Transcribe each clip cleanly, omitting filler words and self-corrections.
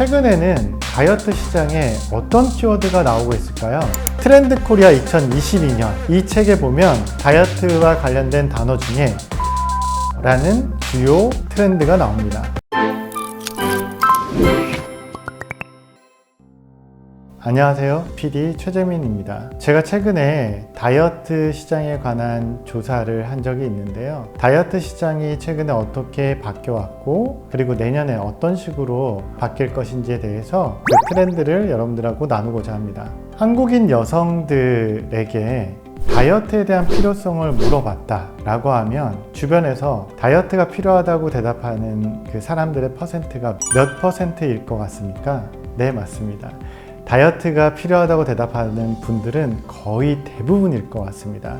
최근에는 다이어트 시장에 어떤 키워드가 나오고 있을까요? 트렌드 코리아 2022년 이 책에 보면 다이어트와 관련된 단어 중에 라는 주요 트렌드가 나옵니다. 안녕하세요, PD 최재민입니다. 제가 최근에 다이어트 시장에 관한 조사를 한 적이 있는데요. 다이어트 시장이 최근에 어떻게 바뀌어왔고 그리고 내년에 어떤 식으로 바뀔 것인지에 대해서 그 트렌드를 여러분들하고 나누고자 합니다. 한국인 여성들에게 다이어트에 대한 필요성을 물어봤다 라고 하면 주변에서 다이어트가 필요하다고 대답하는 그 사람들의 퍼센트가 몇 퍼센트일 것 같습니까? 네, 맞습니다. 다이어트가 필요하다고 대답하는 분들은 거의 대부분일 것 같습니다.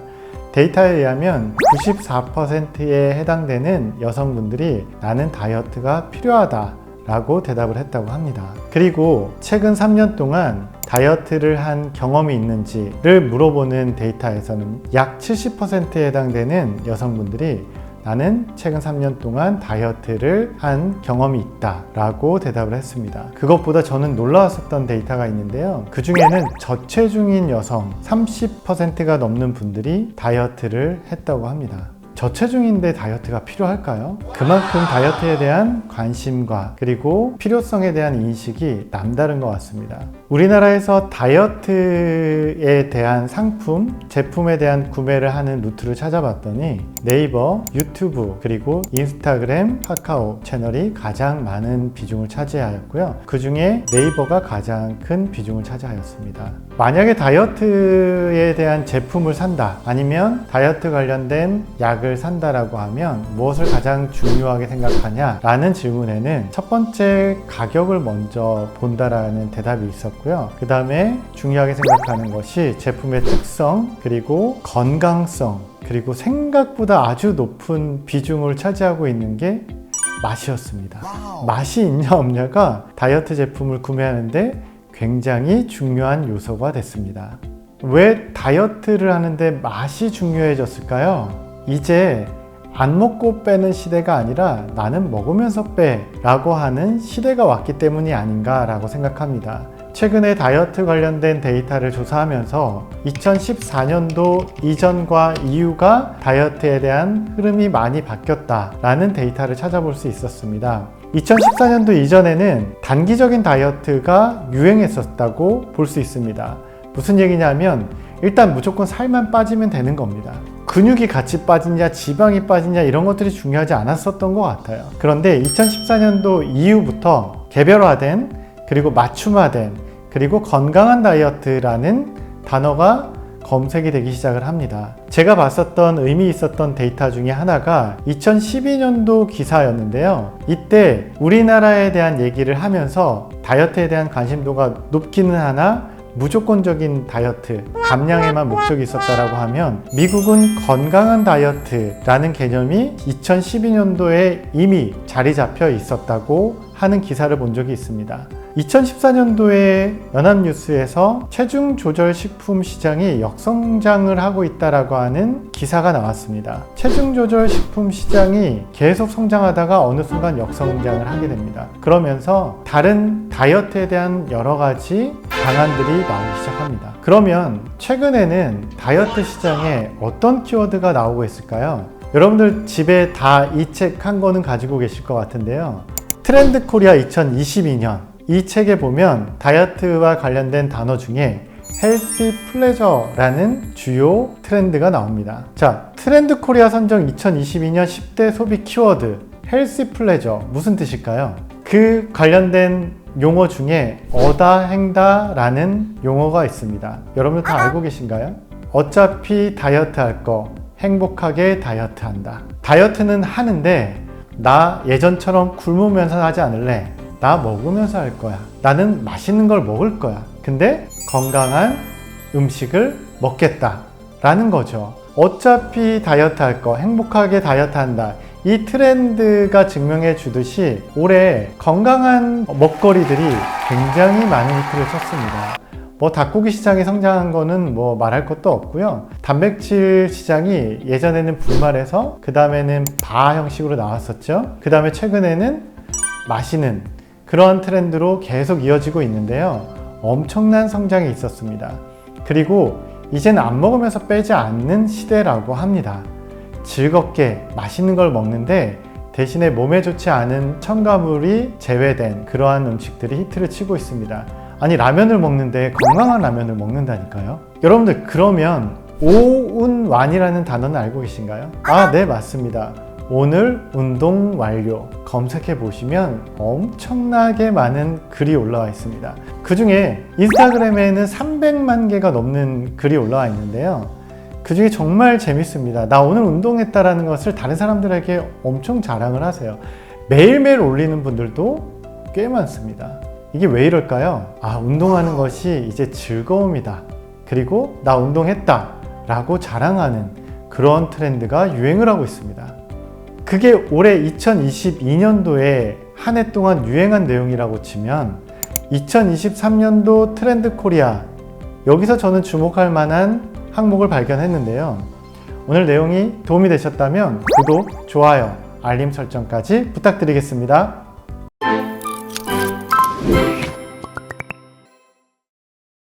데이터에 의하면 94%에 해당되는 여성분들이 나는 다이어트가 필요하다 라고 대답을 했다고 합니다. 그리고 최근 3년 동안 다이어트를 한 경험이 있는지를 물어보는 데이터에서는 약 70%에 해당되는 여성분들이 나는 최근 3년 동안 다이어트를 한 경험이 있다 라고 대답을 했습니다. 그것보다 저는 놀라웠었던 데이터가 있는데요. 그 중에는 저체중인 여성 30%가 넘는 분들이 다이어트를 했다고 합니다. 저체중인데 다이어트가 필요할까요? 그만큼 다이어트에 대한 관심과 그리고 필요성에 대한 인식이 남다른 것 같습니다. 우리나라에서 다이어트에 대한 상품, 제품에 대한 구매를 하는 루트를 찾아봤더니 네이버, 유튜브, 그리고 인스타그램, 카카오 채널이 가장 많은 비중을 차지하였고요. 그 중에 네이버가 가장 큰 비중을 차지하였습니다. 만약에 다이어트에 대한 제품을 산다, 아니면 다이어트 관련된 약을 산다라고 하면 무엇을 가장 중요하게 생각하냐 라는 질문에는 첫 번째 가격을 먼저 본다라는 대답이 있었고요. 그 다음에 중요하게 생각하는 것이 제품의 특성, 그리고 건강성, 그리고 생각보다 아주 높은 비중을 차지하고 있는 게 맛이었습니다. 맛이 있냐 없냐가 다이어트 제품을 구매하는데 굉장히 중요한 요소가 됐습니다. 왜 다이어트를 하는데 맛이 중요해졌을까요? 이제 안 먹고 빼는 시대가 아니라 나는 먹으면서 빼 라고 하는 시대가 왔기 때문이 아닌가 라고 생각합니다. 최근에 다이어트 관련된 데이터를 조사하면서 2014년도 이전과 이후가 다이어트에 대한 흐름이 많이 바뀌었다라는 데이터를 찾아볼 수 있었습니다. 2014년도 이전에는 단기적인 다이어트가 유행했었다고 볼 수 있습니다. 무슨 얘기냐면 일단 무조건 살만 빠지면 되는 겁니다. 근육이 같이 빠지냐 지방이 빠지냐 이런 것들이 중요하지 않았었던 것 같아요. 그런데 2014년도 이후부터 개별화된 그리고 맞춤화된 그리고 건강한 다이어트라는 단어가 검색이 되기 시작을 합니다. 제가 봤었던 의미 있었던 데이터 중에 하나가 2012년도 기사였는데요. 이때 우리나라에 대한 얘기를 하면서 다이어트에 대한 관심도가 높기는 하나 무조건적인 다이어트, 감량에만 목적이 있었다라고 하면 미국은 건강한 다이어트라는 개념이 2012년도에 이미 자리 잡혀 있었다고 하는 기사를 본 적이 있습니다. 2014년도에 연합뉴스에서 체중 조절 식품 시장이 역성장을 하고 있다라고 하는 기사가 나왔습니다. 체중 조절 식품 시장이 계속 성장하다가 어느 순간 역성장을 하게 됩니다. 그러면서 다른 다이어트에 대한 여러 가지 방안들이 나오기 시작합니다. 그러면 최근에는 다이어트 시장에 어떤 키워드가 나오고 있을까요? 여러분들 집에 다 이 책 한 권은 가지고 계실 것 같은데요. 트렌드 코리아 2022년 이 책에 보면 다이어트와 관련된 단어 중에 헬시 플레저라는 주요 트렌드가 나옵니다. 자, 트렌드 코리아 선정 2022년 10대 소비 키워드 헬시 플레저 무슨 뜻일까요? 그 관련된 용어 중에 어다 행다 라는 용어가 있습니다. 여러분들 다 알고 계신가요? 어차피 다이어트 할 거 행복하게 다이어트 한다. 다이어트는 하는데 나 예전처럼 굶으면서 하지 않을래. 나 먹으면서 할 거야. 나는 맛있는 걸 먹을 거야. 근데 건강한 음식을 먹겠다 라는 거죠. 어차피 다이어트 할 거 행복하게 다이어트 한다. 이 트렌드가 증명해 주듯이 올해 건강한 먹거리들이 굉장히 많은 히트를 쳤습니다. 닭고기 시장이 성장한 거는 말할 것도 없고요. 단백질 시장이 예전에는 분말해서 그 다음에는 바 형식으로 나왔었죠. 그 다음에 최근에는 마시는 그런 트렌드로 계속 이어지고 있는데요. 엄청난 성장이 있었습니다. 그리고 이젠 안 먹으면서 빼지 않는 시대라고 합니다. 즐겁게 맛있는 걸 먹는데 대신에 몸에 좋지 않은 첨가물이 제외된 그러한 음식들이 히트를 치고 있습니다. 아니, 라면을 먹는데 건강한 라면을 먹는다니까요. 여러분들, 그러면 오운완이라는 단어는 알고 계신가요? 아, 네, 맞습니다. 오늘 운동 완료 검색해 보시면 엄청나게 많은 글이 올라와 있습니다. 그 중에 인스타그램에는 300만 개가 넘는 글이 올라와 있는데요. 그 중에 정말 재밌습니다. 나 오늘 운동했다라는 것을 다른 사람들에게 엄청 자랑을 하세요. 매일매일 올리는 분들도 꽤 많습니다. 이게 왜 이럴까요? 아, 운동하는 것이 이제 즐거움이다. 그리고 나 운동했다 라고 자랑하는 그런 트렌드가 유행을 하고 있습니다. 그게 올해 2022년도에 한 해 동안 유행한 내용이라고 치면 2023년도 트렌드 코리아, 여기서 저는 주목할 만한 항목을 발견했는데요. 오늘 내용이 도움이 되셨다면 구독, 좋아요, 알림 설정까지 부탁드리겠습니다.